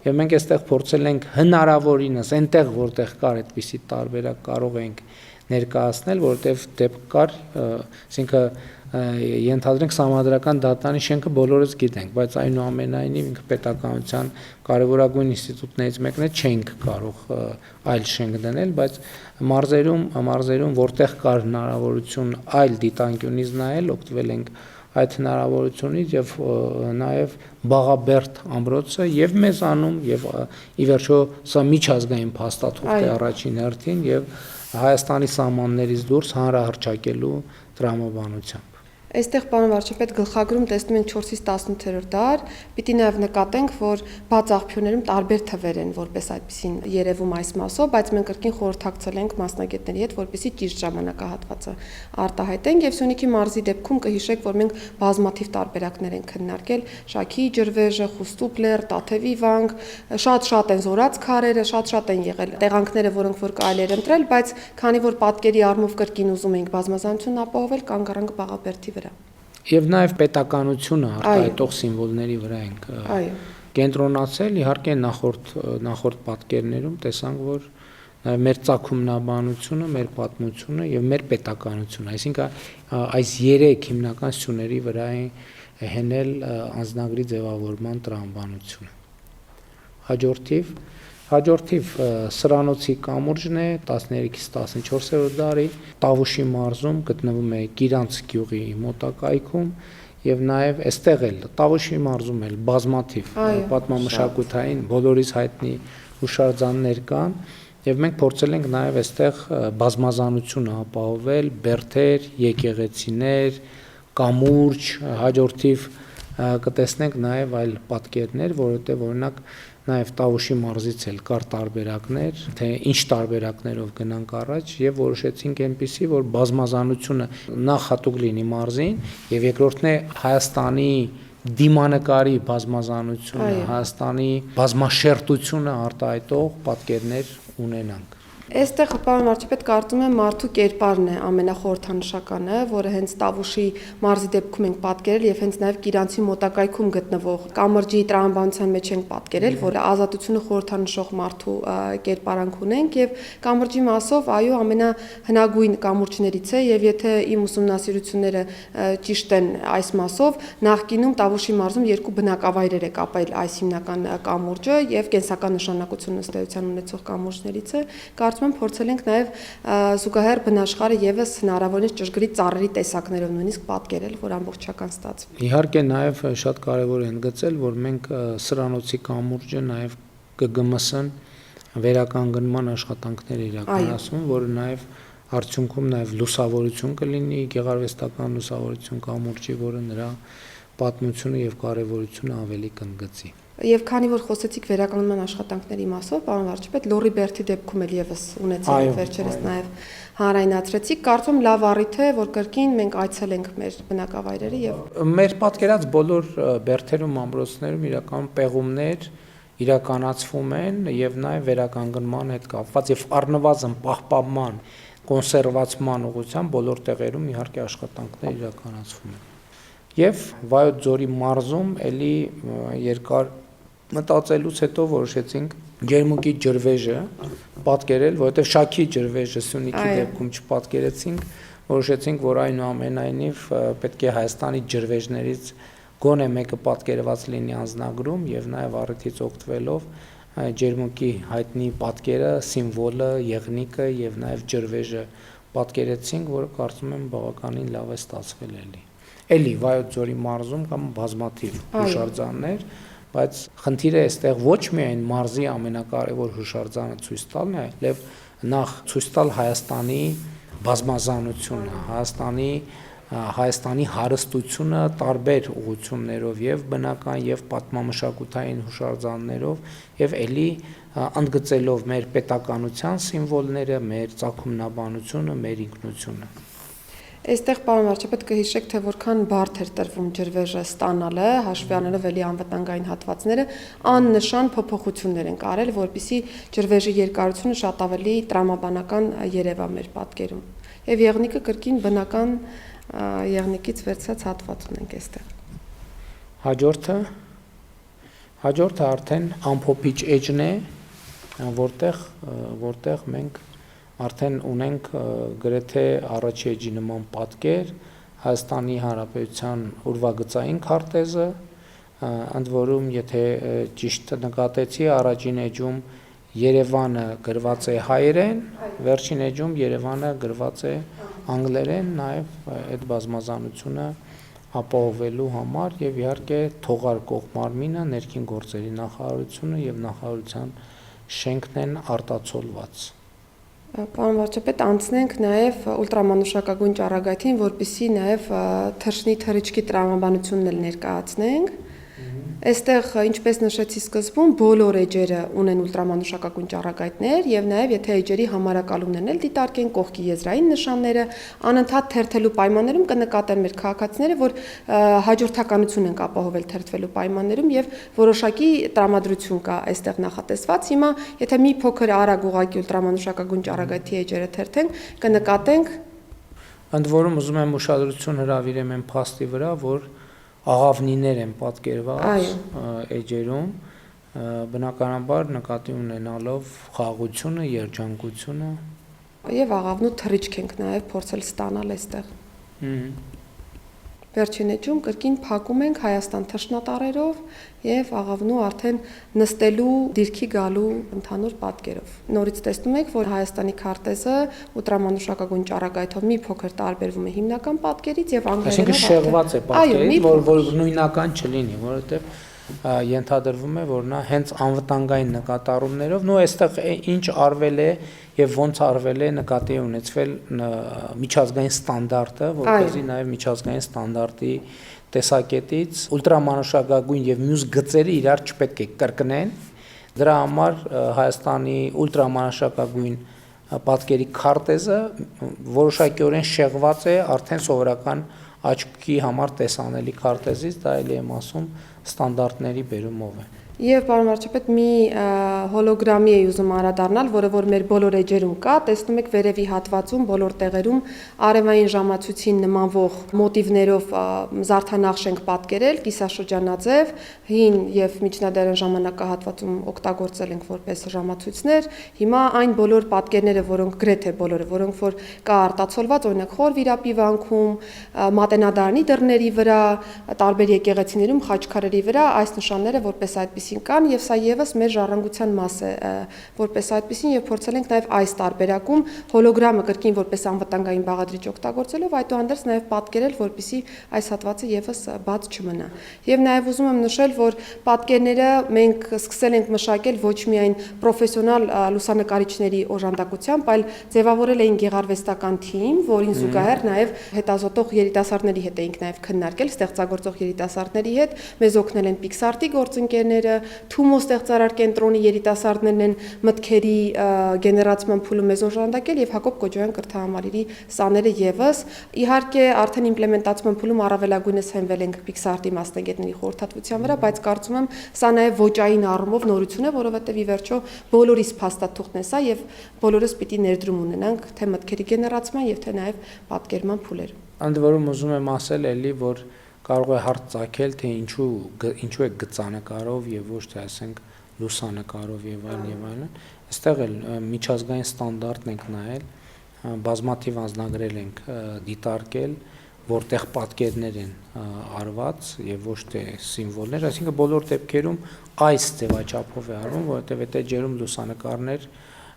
S1: Եվ մենք այստեղ փորձել ենք հնարավորինս այնտեղ որտեղ կար այդպիսի տարբերակ կարող ենք ներկայացնել, որովհետև դեպք կար, այսինքն ենթադրենք Սահմանադրական դատարանի շենքը բոլորս գիտենք, բայց այնուամենայնիվ ինքը պետականության կարևորագույն ինստիտուտներից մեկն է, չենք կարող այլ շենք դնել, բայց մարզերում որտեղ կար հնարավորություն այլ դիտանկյունից նայել, օգտվել ենք այդ հնարավորությունից եւ նաեւ Բաղաբերդ ամրոցը եւ մեզանում եւ ի վերջո սա միջազգային փաստաթուղթ է առաջին հերթին եւ Հայաստանի սահմաններից դուրս հանրահռչակելու տրամաբանությամբ։
S2: Այստեղ պարոն վարչապետ գլխագրում տեսնում ենք 4-ից 18-րդ դար, պիտի նաև նկատենք, որ բաց աղբյուրներում տարբեր թվեր են, որպես այդպեսին երևում այս մասով, բայց մենք կրկին խորհրդակցել ենք մասնագետների հետ, որպեսզի ճիշտ ժամանակահատվածը արտահայտենք եւ Սյունիքի մարզի դեպքում կհիշեք, որ մենք բազմաթիվ տարբերակներ ենք քննարկել, Շաքի ջրվեժը, Խուստուպլեր, Տաթևի վանք, շատ են զորած քարերը, շատ են եղել տեղանքները, որոնք որ կարելի էր ընտրել, բայց քանի որ պատկերի առումով կրկին ուզում ենք բազմազանությունն ապահովել, կանգ առանք Բաղաբերդի վրա։
S1: Եվ նաև պետականությունը արտահայտող սիմվոլների վրա ենք կենտրոնացել, իհարկե նախորդ պատկերներում տեսանք, որ նաև մեր ծագումնաբանությունը, մեր պատմությունը եւ մեր պետականությունը, այսինքն այս 3 հիմնական սյուների վրա է հենել անձնագրի ձևավորման տրամաբանությունը։ Հաջորդիվ Սրանոցի կամուրջն է 13-ից 14-րդ դարի Տավուշի մարզում գտնվում է Գիրանց գյուղի մոտակայքում եւ նաեւ այստեղ էլ Տավուշի մարզում էլ բազմաթիվ պատմամշակութային բոլորիս հայտնի հուշարձաններ կան եւ մենք փորձել ենք նաեւ այստեղ բազմազանությունը ապահովել բերդեր, եկեղեցիներ, կամուրջ, հաջորդիվ կտեսնենք նաեւ այլ պատկերներ, որովհետեւ օրինակ նաև Տավուշի մարզից էլ կար տարբերակներ, թե ինչ տարբերակներով գնանք առաջ եւ որոշեցինք այնպեսի, որ բազմազանությունը նախ հատուկ լինի մարզին եւ երկրորդն է Հայաստանի դիմանկարի բազմազանությունը, Հայաստանի բազմաշերտությունը արտահայտող պատկերներ ունենանք։
S2: Այստեղ պարոն վարչապետ կարծում եմ մարդու կերպարն է ամենախորհրդանշականը, որը հենց Տավուշի մարզի դեպքում ենք պատկերել եւ հենց նաեւ Գիրանցի մոտակայքում գտնվող կամրջի տրամաբանության մեջ ենք պատկերել, որ ազատությունը խորհրդանշող մարդու կերպարանք ունենք եւ կամրջի մասով այո ամենահնագույն կամուրջներից է եւ եթե իմ ուսումնասիրությունները ճիշտ են այս մասով, նախկինում Տավուշի մարզում 2 բնակավայրեր է կապել այս հիմնական կամուրջը եւ կենսական նշանակություն ըստ էության ունեցող կամուրջներից է։ Կարծում եմ փորձել ենք նաև զուգահեռ բնաշխարհը եւս հնարավորինս ճշգրիտ ծառերի տեսակներով նույնիսկ պատկերել, որ ամբողջական ստացվի։
S1: Իհարկե նաև շատ կարևոր է ընդգծել, որ մենք Սրանոցի կամուրջը նաև ԿԳՄՍ-ն վերականգնման աշխատանքներ իրականացնում, որը նաև արդյունքում նաև լուսավորություն կլինի, գեղարվեստական լուսավորություն կամուրջի, որը նրա պատմությունը եւ կարեւորությունը ավելի կընդգծի։
S2: Եվ քանի որ խոսեցիք վերականգնման աշխատանքների մասով, պարոն վարչապետ, Լոռի Բերդի դեպքում էլ եւս ունեցել վերջերս նաեւ հանրայնացրեցիք, կարծում լավ առիթ է, որ կրկին մենք այցելենք մեր բնակավայրերը եւ
S1: մեր պատկերած բոլոր բերդերում, ամրոցներում իրական պեղումներ իրականացվում են եւ նաեւ վերականգնման հետ կապված եւ առնվազն պահպանման, կոնսերվացման ուղղությամբ բոլոր տեղերում իհարկե աշխատանքներ իրականացվում են։ Եվ Վայոց ձորի մարզում էլի երկար մտածելուց հետո որոշեցինք Ջերմուկի ջրվեժը պատկերել, որովհետև Շաքի ջրվեժը Սյունիքի դեպքում չպատկերեցինք, որոշեցինք, որ այնուամենայնիվ պետք է Հայաստանի ջրվեժներից գոնե մեկը պատկերված լինի անձնագրում եւ նաեւ առիթից օգտվելով Ջերմուկի հայտնի պատկերը, սիմվոլը, եղնիկը եւ նաեւ ջրվեժը պատկերեցինք, որը կարծում եմ բավականին լավ է ստացվել էլի։ Էլի Վայոց ձորի մարզում կամ բազմաթիվ հուշարձաններ, բայց խնդիրը այստեղ ոչ միայն մարզի ամենակարևոր հուշարձանը ցույց տալն է, այլև նախ ցույց տալ Հայաստանի բազմազանությունը, Հայաստանի հարստությունը տարբեր ուղղություններով եւ բնական եւ պատմամշակութային հուշարձաններով եւ էլի ընդգծելով մեր պետականության սիմվոլները, մեր ծագումնաբանությունը, մեր ինքնությունը։
S2: Այստեղ պարոն վարչապետ կհիշեք, թե որքան բարդ էր տրվում ջրվեժը ստանալը, հաշվի առնելով էլի անվտանգային հատվածները, աննշան փոփոխություններ են արել, որպեսզի ջրվեժի երկարությունը շատ ավելի տրամաբանական երևա մեր պատկերում։ Եվ եղնիկը կրկին բնական եղնիկից վերցած հատված ունենք այստեղ։
S1: Հաջորդը արդեն ամփոփիչ էջն է, որտեղ մենք արդեն ունենք գրեթե առաջի էջի նման պատկեր Հայաստանի Հանրապետության ուրվագծային քարտեզը, ընդ որում եթե ճիշտ նկատեցի առաջին էջում Երևանը գրված է հայերեն, վերջին էջում Երևանը գրված է անգլերեն, նաև այդ բազմազանությունը ապահովելու համար եւ իհարկե թողարկող մարմինը ներքին գործերի նախարարությունը եւ նախարարության շենքն են արտացոլված։
S2: Պարոն վարչապետ, անցնենք նաև ուլտրամանուշակագույն ճառագայթին, որպեսզի նաև թռչնի թռիչքի տրամաբանությունն էլ ներկայացնենք։ Այստեղ, ինչպես նշեցի սկզբում, բոլոր էջերը ունեն ուլտրամանուշակագույն ճառագայթներ եւ նաեւ եթե էջերի համարակալումներն էլ դիտարկեն կողքի եզրային նշանները, անընդհատ թերթելու պայմաններում կնկատեն մեր քաղաքացիները, որ հաջորդականություն են ապահովել թերթվելու պայմաններում եւ որոշակի տրամադրություն կա այստեղ նախատեսված։ Հիմա, եթե մի փոքր արագ ուղղակի ուլտրամանուշակագույն ճառագայթի էջերը թերթենք, կնկատենք։
S1: Ընդ որում ուզում եմ ուշադրություն հրավիրեմ այն փաստի վրա, որ աղավնիներ են պատկերված էջերում, բնականաբար նկատի ունենալով խաղաղությունը, երջանկությունը
S2: եւ աղավնու թռիչք ենք նաեւ փորձել ստանալ այստեղ։ Վերջին էջում կրկին փակում ենք Հայաստան թռչնատարերով եւ աղավնու արդեն նստելու դիրքի գալու ընդհանուր պատկերով։ Նորից տեսնում եք, որ Հայաստանի քարտեզը ուլտրամանուշակագույն ճառագայթով մի փոքր տարբերվում է հիմնական պատկերից եւ անգլերենով
S1: շեղված է պատկերից, որ նույնական չլինի, որովհետեւ ենթադրվում է, որ նա հենց անվտանգային նկատառումներով, այստեղ ինչ արվել է եւ ոնց արվել է նկատի ունեցվել միջազգային ստանդարտը, որպեսզի նաեւ միջազգային ստանդարտի տեսակետից ուլտրամանուշակագույն եւ մյուս գծերը իրար չպետք է կրկնեն։ Դրա համար Հայաստանի ուլտրամանուշակագույն պատկերի քարտեզը որոշակիորեն շեղված է արդեն սովորական աչքի համար տեսանելի քարտեզից, դա էլ եմ ասում ստանդարտների բերումով է։
S2: Եվ պարոն վարչապետ, մի հոլոգրամի էի ուզում անդրադառնալ, որը որ մեր բոլոր էջերում կա, տեսնում եք վերևի հատվածում բոլոր տեղերում արևային ժամացույցին նմանվող մոտիվներով զարդանախշ ենք պատկերել, կիսաշրջանաձև, հին եւ միջնադարյան ժամանակահատվածում օգտագործել ենք որպես ժամացույցներ։ Հիմա այն բոլոր պատկերները, որոնք գրեթե բոլորը, որոնք որ կա արտացոլված, օրինակ Խոր վիրապի վանքում, Մատենադարանի դռների վրա, տարբեր եկեղեցիներում, խաչքարերի վրա, այս նշանները որպես այդպես կան եւ սա եւս մեր ժառանգության մաս է որպես այդպեսին եւ փորձել ենք նաեւ այս տարբերակում հոլոգրամը կրկին որպես անվտանգային բաղադրիչ օգտագործելով այդուհանդերձ նաեւ պատկերել որպեսզի այս հատվածը եւս բաց չմնա եւ նաեւ ուզում եմ նշել որ պատկերները մենք սկսել ենք մշակել ոչ միայն պրոֆեսիոնալ լուսանկարիչների օժանդակությամբ այլ ձևավորել էինք գեղարվեստական թիմ որին զուգահեռ նաեւ հետազոտող երիտասարդների հետ էինք նաեւ քննարկել ստեղծագործող երիտասարդների հետ մեզ օգնել են Pixart-ի գործընկերները Թումո ստեղծարար կենտրոնի երիտասարդներն են մտքերի գեներացման փուլը մեզ օժանդակել եւ Հակոբ Կոջոյան կրթահամալիրի սաները եւս իհարկե արդեն իմպլեմենտացման փուլում առավելագույնս հենվել ենք Pixart-ի մասնագետների խորհրդատվության վրա, բայց կարծում եմ սա նաեւ ոճային առումով նորություն է, որովհետեւ ի վերջո բոլորիս փաստաթուղթն է սա եւ բոլորս պիտի ներդրում ունենանք թե մտքերի գեներացման եւ թե նաեւ պատկերման փուլերում։
S1: Ընդ որում ուզում եմ ասել էլի, որ կարող է հարց ծագել, թե ինչու է գծանկարով եւ ոչ թե ասենք լուսանկարով եւ այլն։ Այստեղ էլ միջազգային ստանդարտն ենք նայել, բազմաթիվ անձնագրեր ենք դիտարկել, որտեղ պատկերներ են արված եւ ոչ թե սիմվոլներ, այսինքն բոլոր դեպքերում այս ձևաչափով է արվում, որովհետեւ այդ էջերում լուսանկարներ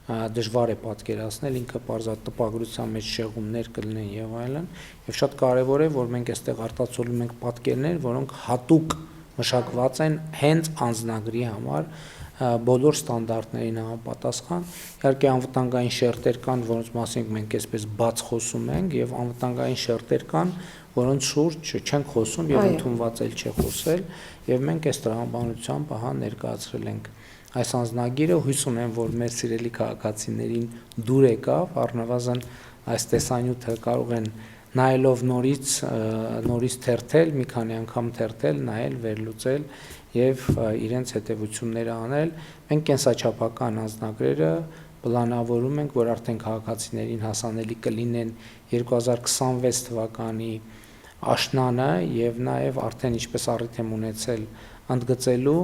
S1: դժվար է պատկերացնել, ինքը պարզատ տպագրության մեջ շեղումներ կլինեն եւ այլն, եւ շատ կարեւոր է, որ մենք այստեղ արտացոլում ենք պատկերներ, որոնք հատուկ մշակված են հենց անձնագրի համար, բոլոր ստանդարտներին համապատասխան։ Իհարկե անվտանգային շերտեր կան, որոնց մասին մենք այսպես բաց խոսում ենք, եւ անվտանգային շերտեր կան, որոնց շուրջ չենք խոսում եւ ընդունված էլ չէ խոսել, եւ մենք այս տրամաբանությամբ ներկայացրել ենք այս անձնագիրը հույս ունեմ, որ մեր սիրելի քաղաքացիներին դուր եկավ, առնվազն այս տեսանյութը կարող են նայելով նորից թերթել, մի քանի անգամ թերթել, նայել, վերլուծել եւ իրենց հետեւությունները անել։ Մենք կենսաչափական անձնագրերը պլանավորում ենք, որ արդեն քաղաքացիներին հասանելի կլինեն 2026 թվականի աշնանը եւ նաեւ արդեն ինչպես առիթ եմ ունեցել ընդգծելու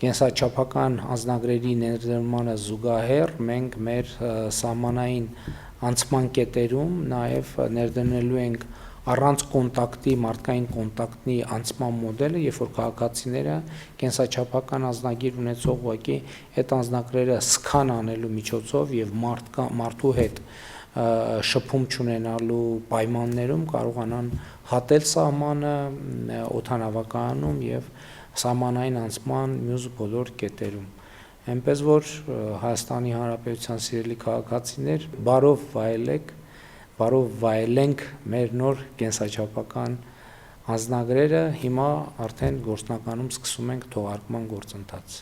S1: կենսաչափական անձնագրերի ներդրմանը զուգահեռ մենք մեր սահմանային անցման կետերում նաև ներդնելու ենք առանց կոնտակտի, մարդկային կոնտակտի անցման մոդելը, երբ որ քաղաքացիները կենսաչափական անձնագիր ունեցող ուղղակի այդ անձնագրերը սկան անելու միջոցով եւ մարդու հետ շփում չունենալու պայմաններում կարողանան հատել սահմանը օդանավակայանում եւ սահմանային անցման մյուս բոլոր կետերում։ Այնպես որ Հայաստանի Հանրապետության սիրելի քաղաքացիներ, բարով վայելենք մեր նոր կենսաչափական անձնագրերը, հիմա արդեն գործնականում սկսում ենք թողարկման գործընթաց։